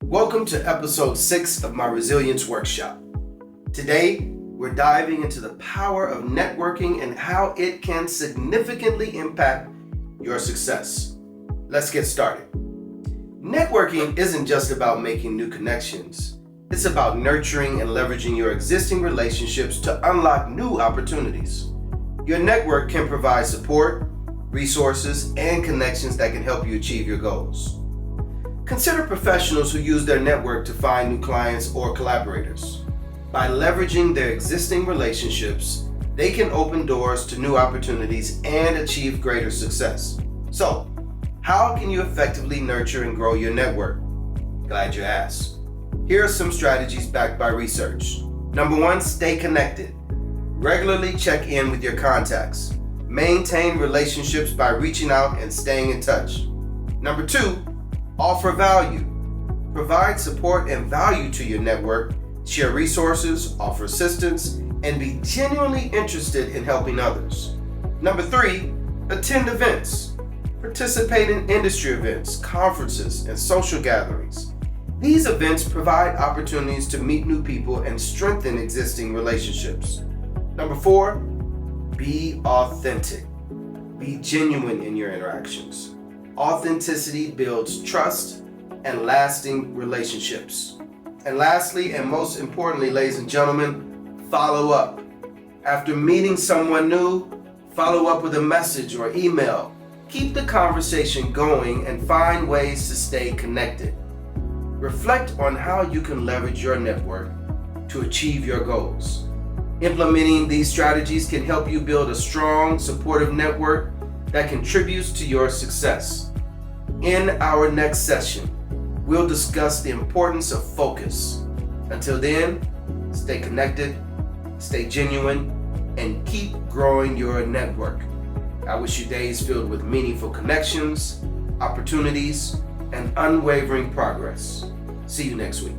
Welcome to episode 6 of my Resilience Workshop. Today, we're diving into the power of networking and how it can significantly impact your success. Let's get started. Networking isn't just about making new connections. It's about nurturing and leveraging your existing relationships to unlock new opportunities. Your network can provide support, resources, and connections that can help you achieve your goals. Consider professionals who use their network to find new clients or collaborators. By leveraging their existing relationships, they can open doors to new opportunities and achieve greater success. So, how can you effectively nurture and grow your network? Glad you asked. Here are some strategies backed by research. Number 1, stay connected. Regularly check in with your contacts. Maintain relationships by reaching out and staying in touch. Number 2, offer value. Provide support and value to your network. Share resources, offer assistance, and be genuinely interested in helping others. Number 3, attend events. Participate in industry events, conferences, and social gatherings. These events provide opportunities to meet new people and strengthen existing relationships. Number 4, be authentic. Be genuine in your interactions. Authenticity builds trust and lasting relationships. And lastly, and most importantly, ladies and gentlemen, follow up. After meeting someone new, follow up with a message or email. Keep the conversation going and find ways to stay connected. Reflect on how you can leverage your network to achieve your goals. Implementing these strategies can help you build a strong, supportive network that contributes to your success. In our next session, we'll discuss the importance of focus. Until then, stay connected, stay genuine, and keep growing your network. I wish you days filled with meaningful connections, opportunities, and unwavering progress. See you next week.